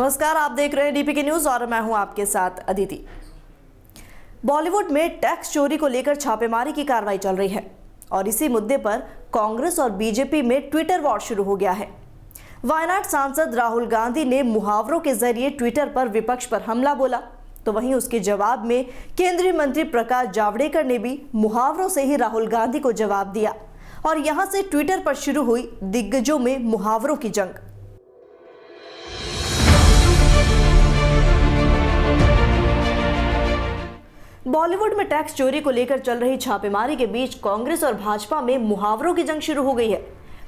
नमस्कार, आप देख रहे हैं डीपीके न्यूज और मैं हूं आपके साथ अदिति। बॉलीवुड में टैक्स चोरी को लेकर छापेमारी की कार्रवाई चल रही है और इसी मुद्दे पर कांग्रेस और बीजेपी में ट्विटर वॉर शुरू हो गया है। वायनाड सांसद राहुल गांधी ने मुहावरों के जरिए ट्विटर पर विपक्ष पर हमला बोला, तो वहीं उसके जवाब में केंद्रीय मंत्री प्रकाश जावड़ेकर ने भी मुहावरों से ही राहुल गांधी को जवाब दिया और यहां से ट्विटर पर शुरू हुई दिग्गजों में मुहावरों की जंग। बॉलीवुड में टैक्स चोरी को लेकर चल रही छापेमारी के बीच कांग्रेस और भाजपा में मुहावरों की जंग शुरू हो गई है।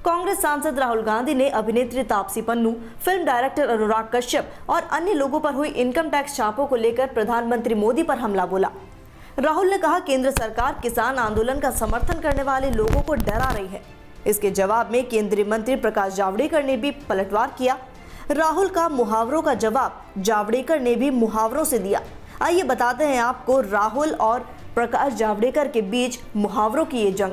कांग्रेस सांसद राहुल गांधी ने अभिनेत्री तापसी पन्नू, फिल्म डायरेक्टर अनुराग कश्यप और अन्य लोगों पर हुई इनकम टैक्स छापों को लेकर प्रधानमंत्री मोदी पर हमला बोला। राहुल ने कहा, केंद्र सरकार किसान आंदोलन का समर्थन करने वाले लोगों को डरा रही है। इसके जवाब में केंद्रीय मंत्री प्रकाश जावड़ेकर ने भी पलटवार किया। राहुल का मुहावरों का जवाब जावड़ेकर ने भी मुहावरों से दिया। आइए बताते हैं आपको राहुल और प्रकाश जावड़ेकर के बीच मुहावरों की ये जंग।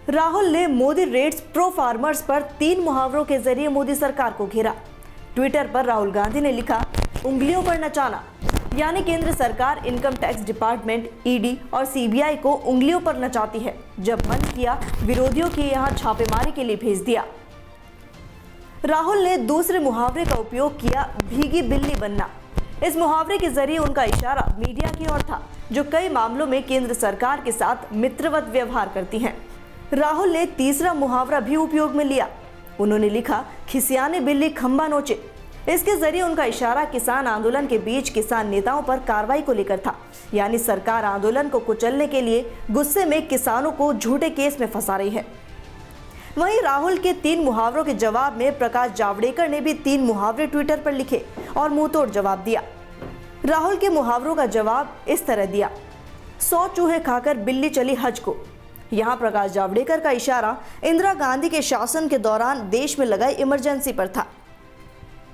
राहुल ने मोदी रेट्स प्रो फार्मर्स पर 3 मुहावरों के जरिए मोदी सरकार को घेरा। ट्विटर पर राहुल गांधी ने लिखा, उंगलियों पर नचाना, यानी केंद्र सरकार इनकम टैक्स डिपार्टमेंट, ईडी और सीबीआई को उंगलियों पर नचाती है। जब मन किया विरोधियों की यहां छापेमारी के लिए भेज दिया। राहुल ने दूसरे मुहावरे का उपयोग किया, भीगी बिल्ली बनना। इस मुहावरे के जरिए उनका इशारा मीडिया की ओर था, जो कई मामलों में केंद्र सरकार के साथ मित्रवत व्यवहार करती हैं। राहुल ने तीसरा मुहावरा भी उपयोग में लिया। उन्होंने लिखा, खिसियाने बिल्ली खंबा नोचे। इसके जरिए उनका इशारा किसान आंदोलन के बीच किसान नेताओं पर कार्रवाई को लेकर था, यानी सरकार आंदोलन को कुचलने के लिए गुस्से में किसानों को झूठे केस में फंसा रही है। वहीं राहुल के 3 मुहावरों के जवाब में प्रकाश जावड़ेकर ने भी 3 मुहावरे ट्विटर पर लिखे और मुंहतोड़ जवाब दिया। राहुल के मुहावरों का जवाब इस तरह दिया, 100 चूहे खाकर बिल्ली चली हज को। यहां प्रकाश जावड़ेकर का इशारा इंदिरा गांधी के शासन के दौरान देश में लगाई इमरजेंसी पर था।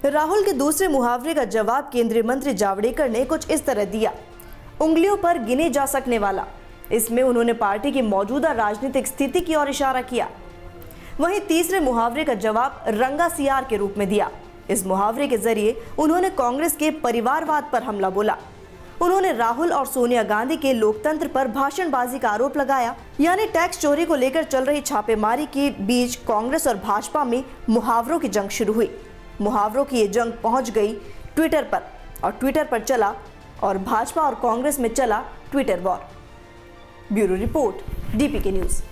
राहुल के दूसरे मुहावरे का जवाब केंद्रीय मंत्री जावड़ेकर ने कुछ इस तरह दिया, उंगलियों पर गिने जा सकने वाला। इसमें उन्होंने पार्टी की मौजूदा राजनीतिक स्थिति की ओर इशारा किया। वहीं तीसरे मुहावरे का जवाब रंगा सियार के रूप में दिया। इस मुहावरे के जरिए उन्होंने कांग्रेस के परिवारवाद पर हमला बोला। उन्होंने राहुल और सोनिया गांधी के लोकतंत्र पर भाषणबाजी का आरोप लगाया, यानी टैक्स चोरी को लेकर चल रही छापेमारी के बीच कांग्रेस और भाजपा में मुहावरों की जंग शुरू हुई। मुहावरों की ये जंग पहुंच गई ट्विटर पर और ट्विटर पर चला और भाजपा और कांग्रेस में चला Twitter war. Bureau report, DPK news.